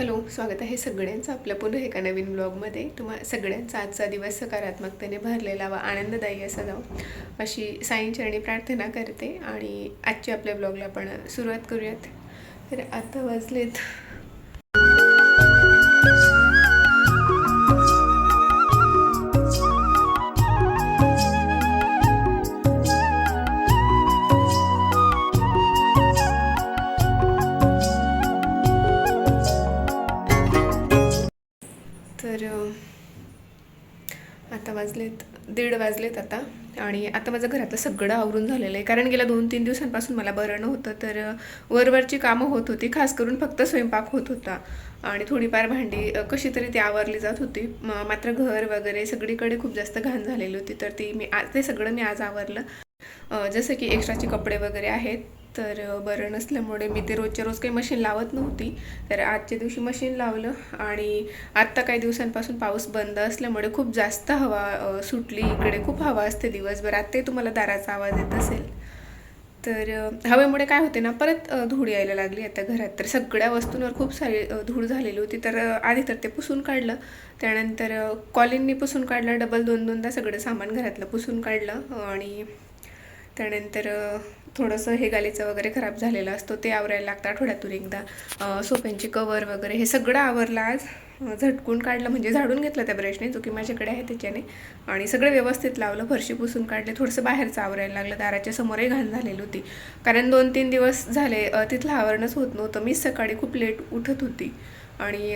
Hello, स्वागत आहे सगळ्यांचं आपल्या पुन्हा एका नवीन ब्लॉगमध्ये. सगळ्यांचा आजचा दिवस सकारात्मकतेने भरलेला व आनंददायी असा जावो अशी साईंचरणी प्रार्थना करते. आणि आजच्या आपल्या ब्लॉगला आपण सुरुवात करूयात. तर आता वाजलेत तर आता वाजलेत 1:30 वाजलेत आता. आणि आता माझं घरातलं सगळं आवरून झालेलं आहे, कारण गेल्या 2-3 दिवसांपासून मला बरं नव्हतं. तर वरवरची कामं होत होती, खास करून फक्त स्वयंपाक होत होता आणि थोडीफार भांडी कशी तरी ती आवरली जात होती. मात्र घर वगैरे सगळीकडे खूप जास्त घाण झालेली होती, तर ते सगळं मी आज आवरलं. जसं की एक्स्ट्राचे कपडे वगैरे आहेत, तर बरं नसल्यामुळे मी ते रोजच्या रोज काही मशीन लावत नव्हती. तर आजच्या दिवशी मशीन लावलं. आणि आत्ता काही दिवसांपासून पाऊस बंद असल्यामुळे खूप जास्त हवा सुटली. इकडे खूप हवा असते दिवसभर. आत्ताही तुम्हाला दाराचा आवाज येत असेल. तर हवेमुळे काय होते ना, परत धूळ यायला लागली आता घरात. तर सगळ्या वस्तूंवर खूप सारी धूळ झालेली होती. तर आधी तर ते पुसून काढलं, त्यानंतर कॉलिननी पुसून काढलं, डबल 2-2दा सगळं सामान घरातलं पुसून काढलं. आणि त्यानंतर थोडंसं हे गालीचं वगैरे खराब झालेलं असतो, ते आवरायला लागतं आठवड्यातून एकदा. सोफ्यांची कवर वगैरे हे सगळं आवरलं आज. झटकून काढलं, म्हणजे झाडून घेतलं त्या ब्रशने, जो की माझ्याकडे आहे त्याच्याने. आणि सगळं व्यवस्थित लावलं, फरशी पुसून काढले. थोडंसं बाहेरचं आवरायला लागलं, दाराच्या समोरही घाण झालेली होती, कारण 2-3 दिवस झाले तिथलं आवरणच होत नव्हतं. मीच सकाळी खूप लेट उठत होती आणि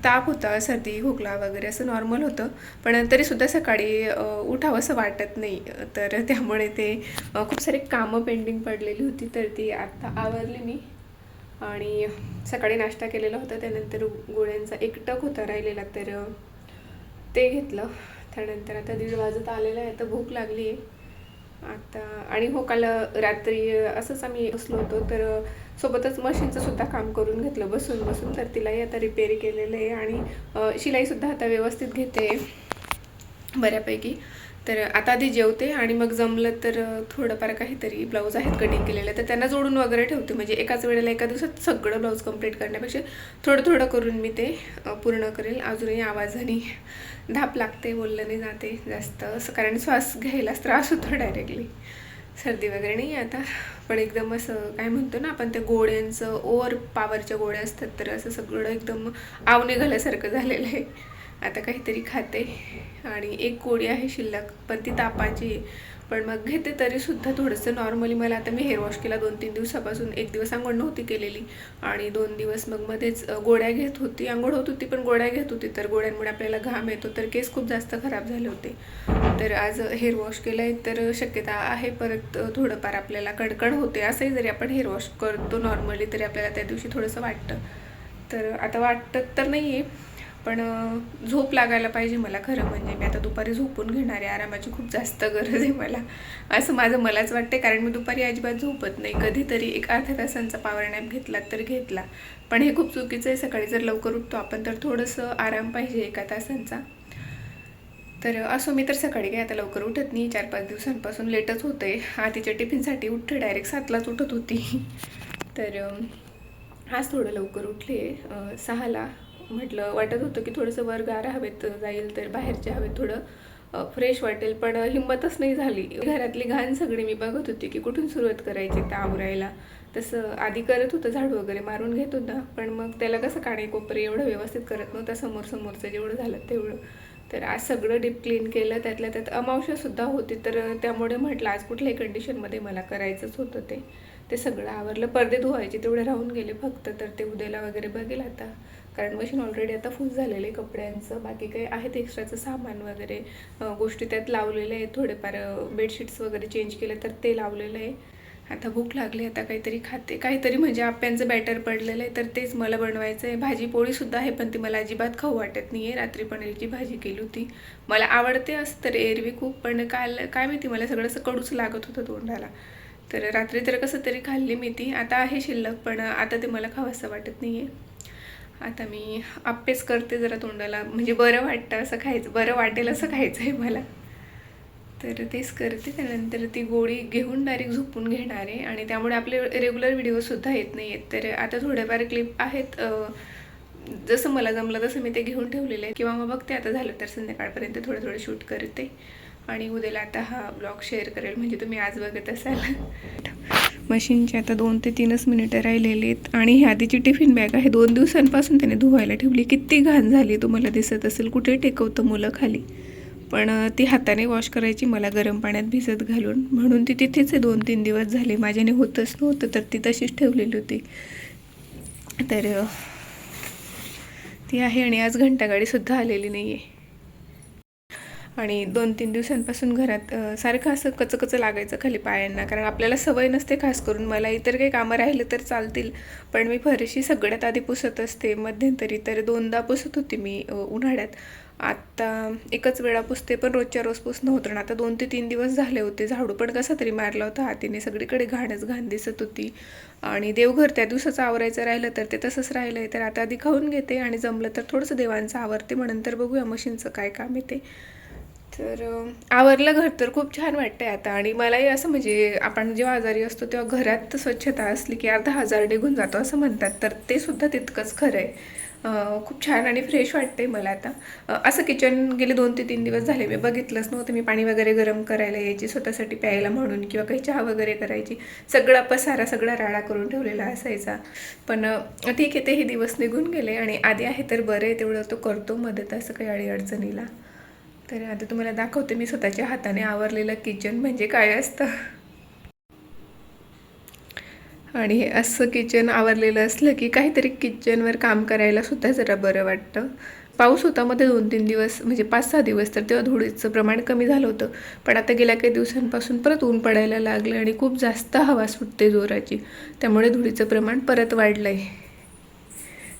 ताप होता, सर्दी खोकला वगैरे असं नॉर्मल होतं, पण तरीसुद्धा सकाळी उठावं असं वाटत नाही. तर त्यामुळे ते खूप सारे कामं पेंडिंग पडलेली होती, तर ती आत्ता आवरली मी. आणि सकाळी नाश्ता केलेला होता, त्यानंतर गोळ्यांचा एक टक होता राहिलेला, तर ते घेतलं. त्यानंतर आता 1:30 वाजत आलेलं आहे, आता भूक लागली आहे आता. आणि हो, काल रात्री असंच आम्ही बसलो होतो, तर सोबतच मशीनचं सुद्धा काम करून घेतलं बसून बसून. तर तिलाही आता रिपेअर केलेलं आहे आणि शिलाईसुद्धा आता व्यवस्थित घेते बऱ्यापैकी. तर आता आधी जेवते आणि मग जमलं तर थोडंफार काहीतरी ब्लाऊज आहेत कटिंग केलेलं, तर त्यांना जोडून वगैरे ठेवते. म्हणजे एकाच वेळेला एका दिवसात सगळं ब्लाऊज कंप्लीट करण्यापेक्षा थोडं थोडं करून मी ते पूर्ण करेल. अजूनही आवाजाने धाप लागते, बोललं नाही जाते जास्त असं, कारण श्वास घ्यायलाच त्रास होतो डायरेक्टली. सर्दी वगैरे नाही आता, पण एकदम असं काय म्हणतो ना आपण, त्या गोळ्यांचं ओव्हर पॉवरच्या गोळ्या असतात, तर असं सगळं एकदम आव निघाल्यासारखं झालेलं आहे. आता काहीतरी खाते आणि एक गोळी आहे शिल्लक, पण ती तापाची, पण मग घेते तरीसुद्धा थोडंसं नॉर्मली. मला आता मी हेअर वॉश केला 2-3 दिवसापासून. एक दिवस आंघोळ नव्हती केलेली आणि 2 दिवस मग मध्येच गोळ्या घेत होती. आंघोळ होत होती पण गोळ्या घेत होती, तर गोळ्यांमुळे आपल्याला घाम येतो, तर केस खूप जास्त खराब झाले होते. तर आज हेअर वॉश केलं आहे, तर शक्यता आहे परत थोडंफार आपल्याला कणकण होते. असंही जरी आपण हेअर वॉश करतो नॉर्मली, तरी आपल्याला त्या दिवशी थोडंसं वाटतं. तर आता वाटत तर नाही आहे, पण झोप लागायला पाहिजे मला. खरं म्हणजे मी आता दुपारी झोपून घेणार आहे, आरामाची खूप जास्त गरज आहे मला, असं मलाच वाटते. कारण मी दुपारी अजिबात झोपत नाही. कधीतरी एक अर्ध्या तासांचा पॉवर नॅप घेतला तर घेतला, पण हे खूप चुकीचं आहे. सकाळी जर लवकर उठतो आपण, तर थोडंसं आराम पाहिजे 1 तासांचा. तर असं मी तर सकाळी काय आता लवकर उठत नाही, 4-5 दिवसांपासून लेटच होतं आहे. आधीच्या टिफिनसाठी उठते, डायरेक्ट 7लाच उठत होती. तर आज थोडं लवकर उठले, 6ला. म्हटलं, वाटत होतं की थोडंसं वर गार हवेत जाईल, तर बाहेरच्या हवेत थोडं फ्रेश वाटेल, पण हिंमतच नाही झाली. घरातली घाण सगळी मी बघत होती की कुठून सुरुवात करायची त्या आवरायला. तसं आधी करत होतं, झाडू वगैरे मारून घेत होता, पण मग त्याला कसं कानेकोपरे एवढं व्यवस्थित करत नव्हतं, समोरचं जेवढं झालं तेवढं. तर आज सगळं डीप क्लीन केलं. त्यातल्या त्यात अमावस्यासुद्धा होती, तर त्यामुळे म्हटलं आज कुठल्याही कंडिशनमध्ये मला करायचंच होतं. ते सगळं आवरलं. पडदे धुवायचे तेवढे राहून गेले फक्त, तर ते उद्याला वगैरे बघेल आता, कारण मशीन ऑलरेडी आता फुल झालेलं आहे कपड्यांचं. बाकी काही आहेत एक्स्ट्राचं सामान वगैरे गोष्टी त्यात लावलेल्या आहेत. थोडेफार बेडशीट्स वगैरे चेंज केले, तर ते लावलेलं आहे. आता भूक लागली, आता काहीतरी खाते. काहीतरी म्हणजे आप्यांचं बॅटर पडलेलं आहे, तर तेच मला बनवायचं आहे. भाजी पोळीसुद्धा आहे, पण ती मला अजिबात खाऊ वाटत नाही आहे. रात्री पनीरची भाजी केली होती, मला आवडते असं तर एरवी खूप, पण काल काय माहिती मला सगळं असं कडूच लागत होतं तोंडाला. तर रात्री तर कसं तरी खाल्ली मी ती. आता आहे शिल्लक, पण आता ते मला खावंसं वाटत नाही आहे. आता मी आप्पेच करते, जरा तोंडाला म्हणजे बरं वाटतं असं खायचं, बरं वाटेल असं खायचं आहे मला, तर तेच करते. त्यानंतर ती गोळी घेऊन डायरेक्ट झोपून घेणार आहे, आणि त्यामुळे आपले रेग्युलर व्हिडिओसुद्धा येत नाही आहेत. तर आता थोड्याफार क्लिप आहेत जसं मला जमलं तसं मी ते घेऊन ठेवलेलं आहे, किंवा मग बघते आता झालं तर संध्याकाळपर्यंत थोडं थोडं शूट करते आणि उद्याला आता हा ब्लॉग शेअर करेल, म्हणजे तुम्ही आज बघत असाल. मशीनची आता 2 ते 3च मिनिटं राहिलेली आहेत. आणि ही आधीची टिफिन बॅग आहे, 2 दिवसांपासून त्याने धुवायला ठेवली. किती घाण झाली तुम्हाला दिसत असेल, कुठे टेकवतं मुलं खाली. पण ती हाताने वॉश करायची मला गरम पाण्यात भिजत घालून, म्हणून ती तिथेच 2-3 दिवस झाले. माझ्याने होतच नव्हतं तर ती तशीच ठेवलेली होती. तर ती आहे. आणि आज घंटागाडीसुद्धा आलेली नाही आहे. आणि 2-3 दिवसांपासून घरात सारखं असं कचकचं लागायचं खाली पायांना, कारण आपल्याला सवय नसते. खास करून मला इतर काही कामं राहिले तर चालतील, पण मी फरशी सगळ्यात आधी पुसत असते. मध्यंतरी तर 2दा पुसत होती मी उन्हाळ्यात. आत्ता एकच वेळा पुसते, पण रोजच्या रोज पुसणं होतं ना. आता 2 ते 3 दिवस झाले होते. झाडू पण कसा तरी मारला होता हातीने, सगळीकडे घाणच घाण दिसत होती. आणि देवघर त्या दिवसाचं आवरायचं राहिलं तर ते तसंच राहिलं आहे. तर आता आधी खाऊन घेते आणि जमलं तर थोडंसं देवांचं आवरते, मग नंतर बघूया मशीनचं काय काम आहे ते. तर आवरलं घर तर खूप छान वाटतंय आता. आणि मलाही असं, म्हणजे आपण जेव्हा आजारी असतो तेव्हा घरात स्वच्छता असली की अर्धा हजार निघून जातो असं म्हणतात, तर ते सुद्धा तितकंच खरं आहे. खूप छान आणि फ्रेश वाटते मला आता. असं किचन गेले 2 ते 3 दिवस झाले मी बघितलंच नव्हतं. मी पाणी वगैरे गरम करायला यायची स्वतःसाठी प्यायला म्हणून, किंवा काही चहा वगैरे करायची. सगळा पसारा, सगळा राडा करून ठेवलेला असायचा. पण ठीक आहे, तेही दिवस निघून गेले. आणि आधी आहे तर बरं आहे, तेवढं तो करतो मदत, असं काही अडीअडचणीला. तर आता तुम्हाला दाखवते मी स्वतःच्या हाताने आवरलेलं किचन म्हणजे काय असतं. आणि हे असं किचन आवरलेलं असलं की काहीतरी किचनवर काम करायला सुद्धा जरा बरं वाटतं. पाऊस होता मध्ये 2-3 दिवस, म्हणजे 5-6 दिवस, तर तेव्हा धुळीचं प्रमाण कमी झालं होतं. पण आता गेल्या काही दिवसांपासून परत ऊन पडायला लागलं आणि खूप जास्त हवा सुटते जोराची, त्यामुळे धुळीचं प्रमाण परत वाढलं आहे.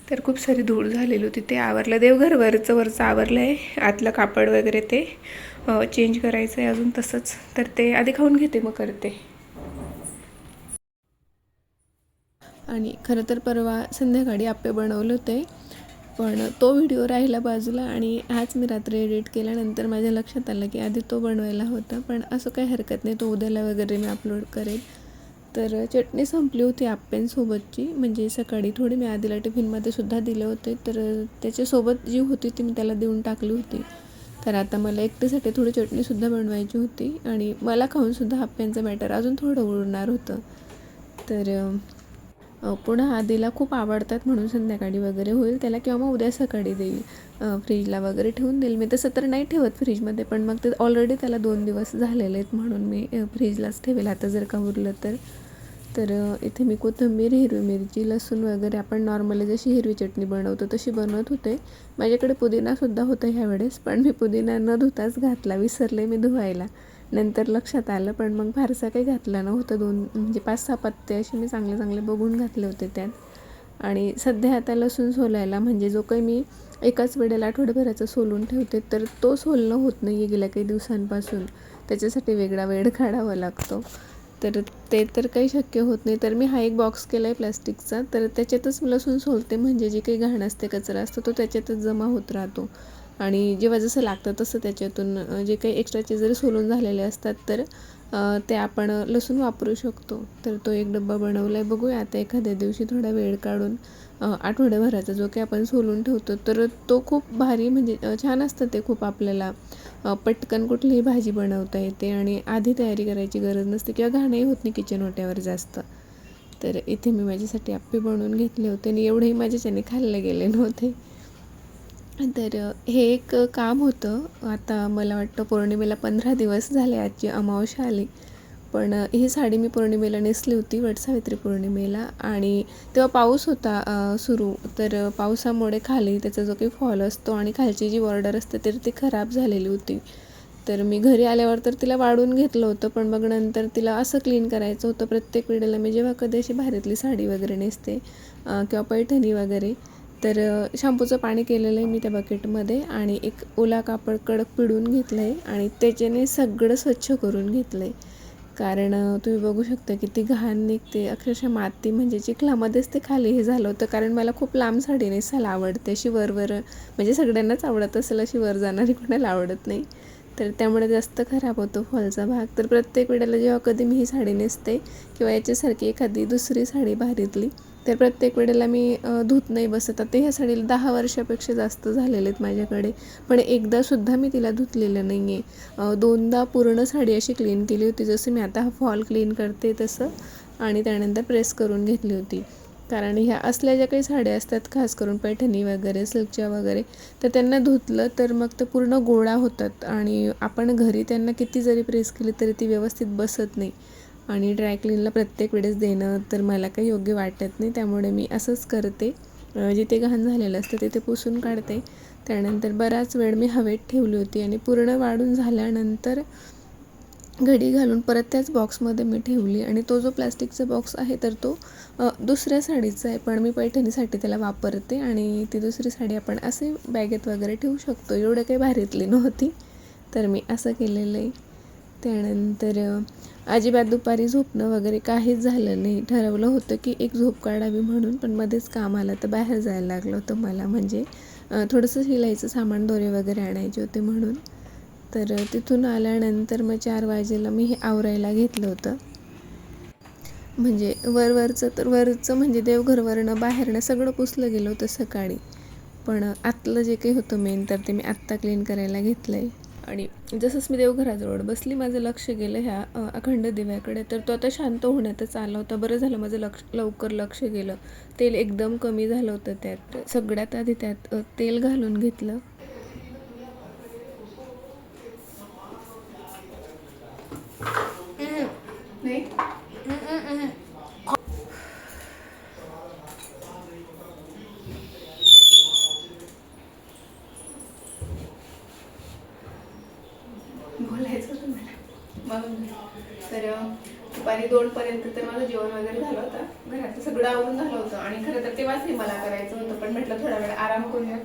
तर खूप सारी धूळ झालेली होती. ते आवरलं. देवघर वरचं आवरलं आहे. आतलं कापड वगैरे ते चेंज करायचं आहे अजून तसंच. तर ते आधी खाऊन घेते मग करते. आणि खरं तर परवा संध्याकाळी आप्पे बनवले होते, पण तो व्हिडिओ राहिला बाजूला. आणि आज मी रात्री एडिट केल्यानंतर माझ्या लक्षात आलं की आधी तो बनवायला होता. पण असं काही हरकत नाही, तो उद्याला वगैरे मी अपलोड करेल. तर चटणी संपली होती आप्प्यांसोबतची, म्हणजे सकाळी थोडी मी आधीला टिफिनमध्ये सुद्धा दिले होते. तर त्याच्यासोबत जी होती ती मी त्याला देऊन टाकली होती. तर आता मला एकटीसाठी थोडी चटणीसुद्धा बनवायची होती. आणि मला खाऊनसुद्धा आप्प्यांचं बॅटर अजून थोडं उरणार होतं. तर पुन्हा आधीला खूप आवडतात म्हणून संध्याकाळी वगैरे होईल त्याला, किंवा मग उद्या सकाळी देईल. फ्रीजला वगैरे ठेवून देईल मी. तसं तर नाही ठेवत फ्रीजमध्ये, पण मग ते ऑलरेडी त्याला 2 दिवस झालेले आहेत म्हणून मी फ्रीजलाच ठेवेल आता जर का उरलं तर. तर इथे मी कोथिंबीर, हिरवी मिरची, लसूण वगैरे आपण नॉर्मली जशी हिरवी चटणी बनवतो तशी बनवत होते. माझ्याकडे पुदिनासुद्धा होतं ह्यावेळेस, पण मी पुदिना न धुताच घातला, विसरले मी धुवायला. नंतर लक्षात आलं, पण मग फारसा काही घातला नव्हतं. 2 म्हणजे 5-6 पत्ते असे मी चांगले चांगले बघून घातले होते त्यात. आणि सध्या आता लसूण सोलायला, म्हणजे जो काही मी एकाच वेळेला आठवड्याभराचं सोलून ठेवते, तर तो सोलणं होत नाही आहे गेल्या काही दिवसांपासून. त्याच्यासाठी वेगळा वेळ काढावा लागतो. तर ते तर काही शक्य होत नाही. तर मी हा एक बॉक्स केला आहे प्लास्टिकचा, तर त्याच्यातच लसूण सोलते, म्हणजे जे काही घाण असते, कचरा असतो तो त्याच्यातच जमा होत राहतो. आणि जेव्हा जसं लागतं तसं त्याच्यातून जे काही एक्स्ट्राचे जरी सोलून झालेले असतात तर ते आपण लसूण वापरू शकतो. तर तो एक डब्बा बनवला आहे. बघूया आता एखाद्या दिवशी थोडा वेळ काढून आठवड्याभराचा जो काही आपण सोलून ठेवतो, तर तो खूप भारी, म्हणजे छान असतं ते. खूप आपल्याला पटकन कुठलीही भाजी बनवता येते आणि आधी तयारी करायची गरज नसते, किंवा घाणही होत नाही किचन ओट्यावर जास्त. तर इथे मी माझ्यासाठी आप्पे बनवून घेतले होते आणि एवढेही माझ्याच्याने खाल्ले गेले नव्हते. तर हे एक काम होतं. आता मला वाटतं पौर्णिमेला 15 दिवस झाले, आजची अमावस्या आली. पण ही साडी मी पौर्णिमेला नेसली होती, वटसावित्री पौर्णिमेला. आणि तेव्हा पाऊस होता सुरू. तर पावसामुळे खाली त्याचा जो काही फॉल असतो आणि खालची जी बॉर्डर असते तर ती खराब झालेली होती. तर मी घरी आल्यावर तर तिला वाढून घेतलं होतं, पण मग नंतर तिला असं क्लीन करायचं होतं. प्रत्येक वेळेला मी जेव्हा कधी अशी भारीतली साडी वगैरे नेसते किंवा पैठणी वगैरे, तर शॅम्पूचं पाणी केलेलं आहे मी त्या बकेटमध्ये, आणि एक ओला कापड कडक पिळून घेतलं आहे आणि त्याच्याने सगळं स्वच्छ करून घेतलं आहे. कारण तुम्ही बघू शकता किती घाण निघते, अक्षरशः माती, म्हणजे चिखलामध्येच ते खाली हे झालं होतं. कारण मला खूप लांब साडी नेसायला आवडते, अशी वरवर, म्हणजे सगळ्यांनाच आवडत असेल, अशी वर जाणारी कोणाला आवडत नाही. तर त्यामुळे जास्त खराब होतो फॉलचा भाग. तर प्रत्येक वेळेला जेव्हा कधी मी ही साडी नेसते किंवा याच्यासारखी एखादी दुसरी साडी भारीतली, तर प्रत्येक वेळेला मी धूत नाही बसत. आता ह्या साडीला 10 वर्षापेक्षा जास्त झालेले आहेत माझ्याकडे, पण एकदासुद्धा मी तिला धुतलेलं नाही आहे. 2दा पूर्ण साडी अशी क्लीन केली होती, जसं मी आता हा फॉल क्लीन करते तसं, आणि त्यानंतर प्रेस करून घेतली होती. कारण ह्या असल्या ज्या काही साड्या असतात, खास करून पैठणी वगैरे सिल्कच्या वगैरे, तर त्यांना धुतलं तर मग ते पूर्ण गोळा होतात आणि आपण घरी त्यांना किती जरी प्रेस केली तरी ती व्यवस्थित बसत नाही. आणि ड्रायक्लीनला प्रत्येक वेळेस देणं तर मला काही योग्य वाटत नाही, त्यामुळे मी असंच करते. जिथे घाण झालेलं असतं तिथे पुसून काढते. त्यानंतर बराच वेळ मी हवेत ठेवली होती आणि पूर्ण वाळून झाल्यानंतर घडी घालून परत त्याच बॉक्समध्ये मी ठेवली. आणि तो जो प्लास्टिकचा बॉक्स आहे तर तो दुसऱ्या साडीचा आहे, पण मी पैठणीसाठी त्याला वापरते. आणि ती दुसरी साडी आपण असे बॅगेत वगैरे ठेवू शकतो. एवढं काही भारीतली नव्हती, तर मी असं केलेलं आहे. त्यानंतर अजिबात दुपारी झोपणं वगैरे काहीच झालं नाही. ठरवलं होतं की एक झोप काढावी म्हणून, पण मध्येच काम आलं तर बाहेर जायला लागलं होतं मला, म्हणजे थोडंसं शिलाईचं सामान, दोरे वगैरे आणायचे होते म्हणून. तर तिथून आल्यानंतर मग 4 वाजेला मी हे आवरायला घेतलं होतं. म्हणजे वरचं म्हणजे देवघरवरनं बाहेरनं सगळं पुसलं गेलं होतं सकाळी, पण आतलं जे काही होतं मेन तर ते मी आत्ता क्लीन करायला घेतलं आहे. आणि जसंच मी देवघराजवळ बसली, माझं लक्ष गेलं ह्या अखंड दिव्याकडे, तर तो आता शांत होण्यातच आला होता. बरं झालं माझं लवकर लक्ष गेलं. तेल एकदम कमी झालं होतं त्यात. सगळ्यात आधी त्यात तेल घालून घेतलं. नाही बोलायचं होतं मला म्हणून. तर दुपारी 2पर्यंत तर माझं जेवण वगैरे झालं होतं, घरातलं सगळं आवरून झालं होतं. आणि खरं तर तेव्हाच हे मला करायचं होतं, पण म्हटलं थोडा वेळ आराम करूया,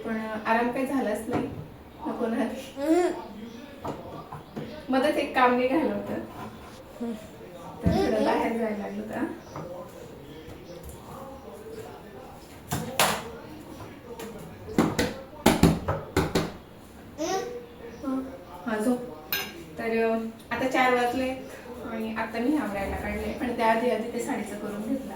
पण आराम काही झालाच नाही. नको ना, मध्येच एक काम निघालं होतं, तर थोडं बाहेर जायला लागलं होतं. तर आता 4 वाजले आणि आता मी आवरायला काढले, पण त्याआधी ते साडीचं करून घेतलं.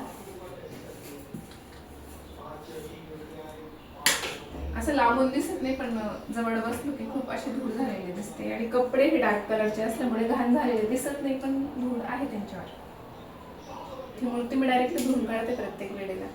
असं लांबून दिसत नाही, पण जवळ बसलो की खूप अशी धूळ झालेली दिसते. आणि कपडे हे डार्क कलरचे असल्यामुळे घाण झालेले दिसत नाही, पण धूळ आहे त्यांच्यावर, त्यामुळे ते मी डायरेक्टली धुवून काढते प्रत्येक वेळेला.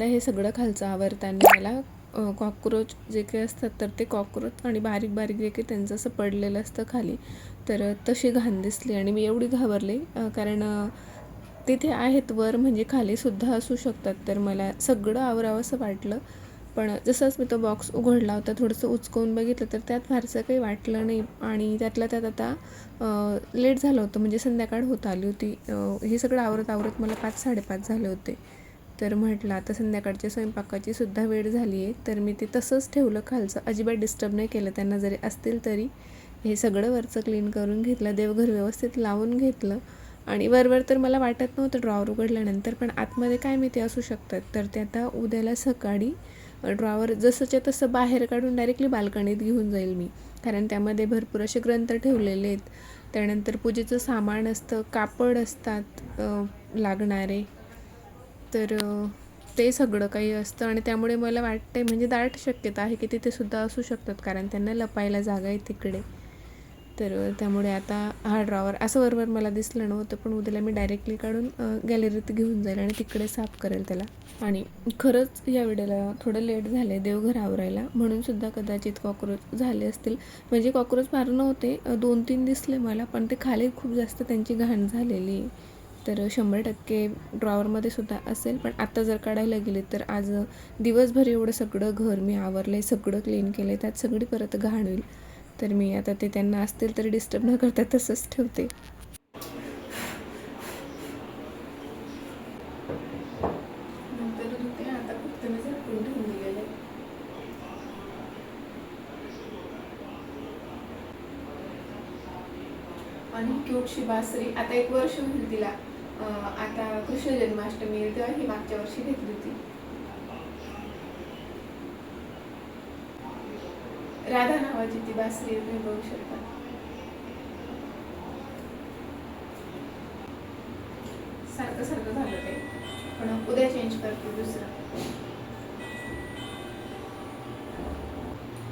हे सगळं खालचं आवरताना मला कॉकरोच जे काही असतात तर ते कॉकरोच आणि बारीक बारीक जे काही त्यांचं असं पडलेलं असतं खाली, तर तशी घाण दिसली. आणि मी एवढी घाबरले, कारण तिथे आहेत वर, म्हणजे खालीसुद्धा असू शकतात. तर मला सगळं आवरावंसं वाटलं, पण जसंच मी तो बॉक्स उघडला होता, थोडंसं उचकवून बघितलं तर त्यात फारसं काही वाटलं नाही. आणि त्यातल्या त्यात आता लेट झालं होतं, म्हणजे संध्याकाळ होत आली होती. हे सगळं आवरत मला 5-5:30 झाले होते. तर म्हटलं आता संध्याकाळच्या स्वयंपाकाची सुद्धा वेळ झाली आहे, तर मी ते तसंच ठेवलं खालचं, अजिबात डिस्टर्ब नाही केलं त्यांना, जरी असतील तरी. हे सगळं वरचं क्लीन करून घेतलं, देवघर व्यवस्थित लावून घेतलं. आणि वरवर तर मला वाटत नव्हतं ड्रॉवर उघडल्यानंतर, पण आतमध्ये काय माहिती असू शकतात. तर ते आता उद्याला सकाळी ड्रॉवर जसंच्या तसं बाहेर काढून डायरेक्टली बाल्कनीत घेऊन जाईल मी, कारण त्यामध्ये भरपूर असे ग्रंथ ठेवलेले आहेत. त्यानंतर पूजेचं सामान असतं, कापड असतात लागणारे, तर ते सगळं काही असतं. आणि त्यामुळे मला वाटते, म्हणजे दाट शक्यता आहे की तिथे सुद्धा असू शकतात, कारण त्यांना लपायला जागा आहे तिकडे. तर त्यामुळे आता हा ड्रॉवर असं वरवर मला दिसलं नव्हतं, पण उद्याला मी डायरेक्टली काढून गॅलरीत घेऊन जाईल आणि तिकडे साफ करेल त्याला. आणि खरंच या वेळेला थोडं लेट झालं आहे देवघर आवरायला, म्हणूनसुद्धा कदाचित कॉक्रोच झाले असतील. म्हणजे कॉक्रोच फार नव्हते, 2-3 दिसले मला, पण ते खाली खूप जास्त त्यांची घाण झालेली. तर 100% ड्रॉवरमध्ये सुद्धा असेल. पण आता जर काढायला गेले तर आज दिवसभर एवढं सगळं घर मी आवरलं आहे, सगळं क्लीन केलं आहे, त्यात सगळी परत घाण होईल. तर मी आता ते त्यांना असतील तर डिस्टर्ब न करता तसंच ठेवते. नंतर धुते, आता फक्त मी झाकून ठेवून दिलेलं आहे. आणि क्यूटशी बासरी आता 1 वर्ष होईल तिला. आता कृष्ण जन्माष्टमी येईल तेव्हा ही मागच्या वर्षी घेतली होती. राधा नावाची ती बासरी तुम्ही बघू शकता. सारखं सारखं झालं ते, पण उद्या चेंज करते दुसरं.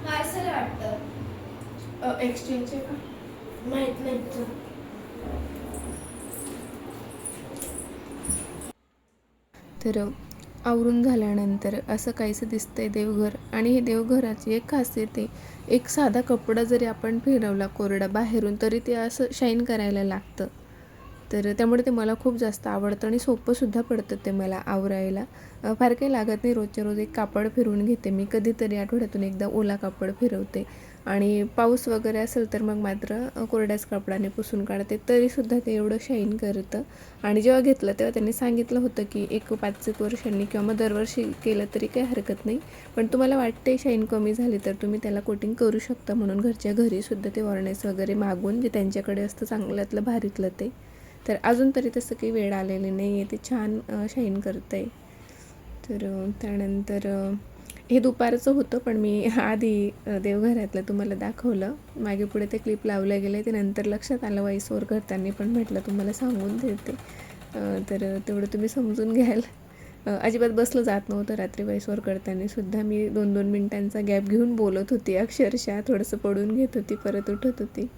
पार्सल वाटतं, एक्सचेंज आहे का माहित नाही तर. तर आवरून झाल्यानंतर असं काहीसं दिसतंय देवघर. आणि हे देवघराची एक खासियत आहे, एक साधा कपडा जरी आपण फिरवला कोरडा बाहेरून तरी ते असं शाईन करायला लागतं. तर त्यामुळे ते मला खूप जास्त आवडतं आणि सोपंसुद्धा पडतं ते मला आवरायला. फार काही लागत नाही, रोजच्या रोज एक कापड फिरवून घेते मी, कधीतरी आठवड्यातून एकदा ओला कापड फिरवते. आणि पाऊस वगैरे असेल तर मग मात्र कोरड्याच कपडाने पुसून काढते, तरीसुद्धा ते एवढं शाईन करतं. आणि जेव्हा घेतलं तेव्हा त्यांनी सांगितलं होतं की 1-5 वर्षांनी किंवा मग दरवर्षी केलं तरी काही हरकत नाही, पण तुम्हाला वाटते शाईन कमी झाली तर तुम्ही त्याला कोटिंग करू शकता. म्हणून घरच्या घरीसुद्धा ते वॉर्नेस वगैरे मागून जे त्यांच्याकडे असतं चांगल्यातलं भारीतलं ते. तर अजून तरी तसं काही वेळ आलेली नाही आहे, ते छान शाईन करतं आहे. तर त्यानंतर हे दुपारचं होतं, पण मी आधी देवघरातलं तुम्हाला दाखवलं, मागे पुढे ते क्लिप लावलं गेले, ते नंतर लक्षात आलं व्हॉइस ओव्हर करताना, पण म्हटलं तुम्हाला सांगून देते. तर तेवढं तुम्ही समजून घ्याल. अजिबात बसलं जात नव्हतं रात्री व्हॉइस ओव्हर करताना सुद्धा. मी 2-2 मिनिटांचा गॅप घेऊन बोलत होती, अक्षरशः थोडंसं पडून घेत होती, परत उठत होती.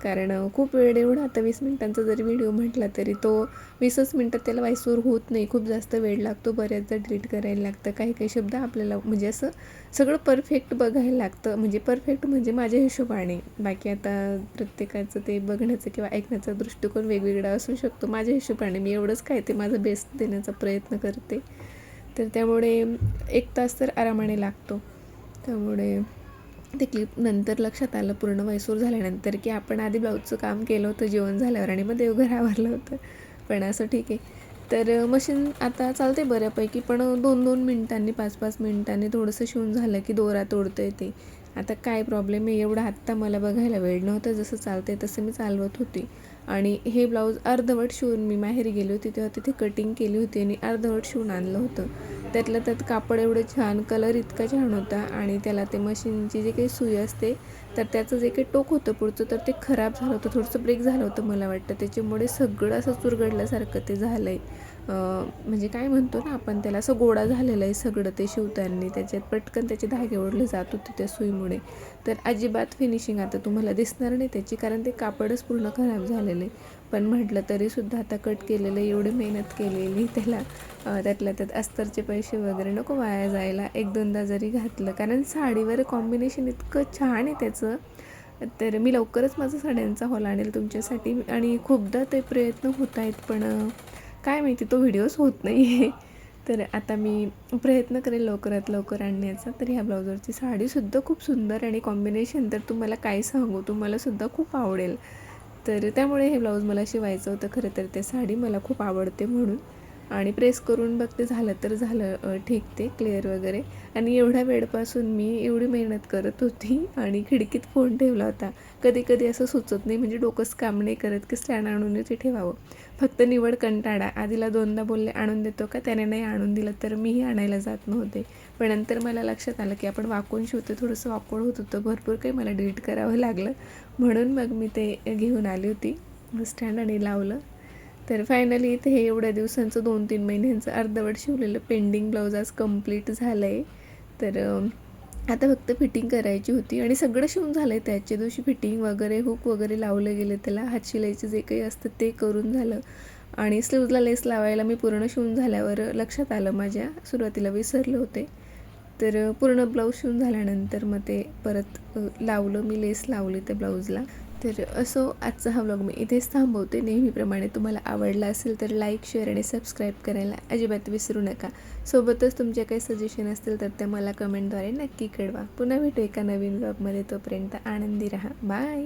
कारण खूप वेळ एवढा, आता 20 मिनिटांचा जरी व्हिडिओ म्हटला तरी तो 20च मिनटात त्याला व्हॉइस ओव्हर होत नाही, खूप जास्त वेळ लागतो, बऱ्याचदा डिलीट करायला लागतं. काही काही शब्द आपल्याला म्हणजे असं सगळं परफेक्ट बघायला लागतं, म्हणजे परफेक्ट म्हणजे माझ्या हिशोबाने. बाकी आता प्रत्येकाचं ते बघण्याचं किंवा ऐकण्याचा दृष्टिकोन वेगवेगळा असू शकतो. माझ्या हिशोबाने मी एवढंच काय ते माझं बेस्ट देण्याचा प्रयत्न करते. तर त्यामुळे 1 तास तर आरामाने लागतो. त्यामुळे ते क्लिप नंतर लक्षात आलं पूर्ण व्हॉइस ओव्हर झाल्यानंतर की आपण आधी ब्लाऊजचं काम केलं होतं जेवण झाल्यावर आणि मग देवघर आवरलं होतं. पण असं ठीक आहे. तर मशीन आता चालते बऱ्यापैकी, पण 2-2 मिनिटांनी 5-5 मिनिटांनी थोडंसं शिवून झालं की दोरा तोडतं आहे ते. आता काय प्रॉब्लेम आहे एवढा आत्ता मला बघायला वेळ नव्हता, जसं चालतं आहे तसं मी चालवत होती. आणि हे ब्लाऊज अर्धवट शिवून मी माहेरी गेली होती तेव्हा तिथे कटिंग केली होती आणि अर्धवट शिवून आणलं होतं. त्यातलं त्यात कापड एवढं छान, कलर इतका छान होता. आणि त्याला ते मशीनची जी काही सुई असते तर त्याचं जे काही टोक होतं पुढचं तर ते खराब झालं होतं, थोडंसं ब्रेक झालं होतं मला वाटतं. त्याच्यामुळे सगळं असं चुरगडल्यासारखं ते झालं आहे. म्हणजे काय म्हणतो ना आपण त्याला, असं गोळा झालेलं आहे सगळं ते शिवताना. त्याच्यात पटकन त्याचे धागे ओढले जात होते त्या सुईमुळे. तर अजिबात फिनिशिंग आता तुम्हाला दिसणार नाही त्याची, कारण ते कापडच पूर्ण खराब झालेलं आहे. पण म्हटलं तरीसुद्धा आता कट केलेलं, एवढी मेहनत केलेली त्याला, त्यातल्या त्यात अस्तरचे पैसे वगैरे नको वाया जायला. 1-2दा जरी घातलं, कारण साडीवर कॉम्बिनेशन इतकं छान आहे त्याचं. तर मी लवकरच माझा साड्यांचा हॉल आणेल तुमच्यासाठी. आणि खूपदा ते प्रयत्न होत आहेत, पण काय माहिती तो व्हिडिओज होत नाही आहे. तर आता मी प्रयत्न करेल लवकरात लवकर आणण्याचा. तर ह्या ब्लाऊजवरची साडीसुद्धा खूप सुंदर आणि कॉम्बिनेशन तर तुम्हाला काय सांगू, तुम्हालासुद्धा खूप आवडेल. तर त्यामुळे हे ब्लाऊज मला शिवायचं होतं खरं तर, ते साडी मला खूप आवडते म्हणून. आणि प्रेस करून बघते, झालं तर झालं ठीक ते क्लिअर वगैरे. आणि एवढ्या वेळपासून मी एवढी मेहनत करत होती आणि खिडकीत फोन ठेवला होता. कधी कधी असं सुचत नाही, म्हणजे डोकंच काम नाही करत की स्टँड आणून ते ठेवावं. फक्त निवड कंटाळा. आधीला 2दा बोलले आणून देतो का, त्याने नाही आणून दिलं तर मीही आणायला जात नव्हते. पण नंतर मला लक्षात आलं की आपण वाकून शिवतो, थोडंसं ऑकवर्ड होत होतं, भरपूर काही मला डिलीट करावं लागलं. म्हणून मग मी ते घेऊन आली होती स्टँड आणि लावलं. तर फायनली इथे हे एवढ्या दिवसांचं 2-3 महिन्यांचं अर्धवट शिवलेलं पेंडिंग ब्लाऊज आज कंप्लीट झालं आहे. तर आता फक्त फिटिंग करायची होती आणि सगळं शिवून झालं आहे. त्याच्या दिवशी फिटिंग वगैरे, हुक वगैरे लावले गेले त्याला, हातशिलाईचं जे काही असतं ते करून झालं. आणि स्लीव्जला लेस लावायला मी पूर्ण शिवून झाल्यावर लक्षात आलं माझ्या, सुरुवातीला विसरले होते. तर पूर्ण ब्लाऊज शिवून झाल्यानंतर मग ते परत लावलं, मी लेस लावली त्या ब्लाऊजला. तर असो आजचा हा व्लॉग मी इथेच थांबवते. नेहमीप्रमाणे तुम्हाला आवडला असेल तर लाईक, शेअर आणि सबस्क्राईब करायला अजिबात विसरू नका. सोबतच तुमचे काही सजेशन असतील तर ते मला कमेंटद्वारे नक्की कळवा. पुन्हा भेटू एका नवीन व्लॉगमध्ये. तोपर्यंत आनंदी राहा. बाय.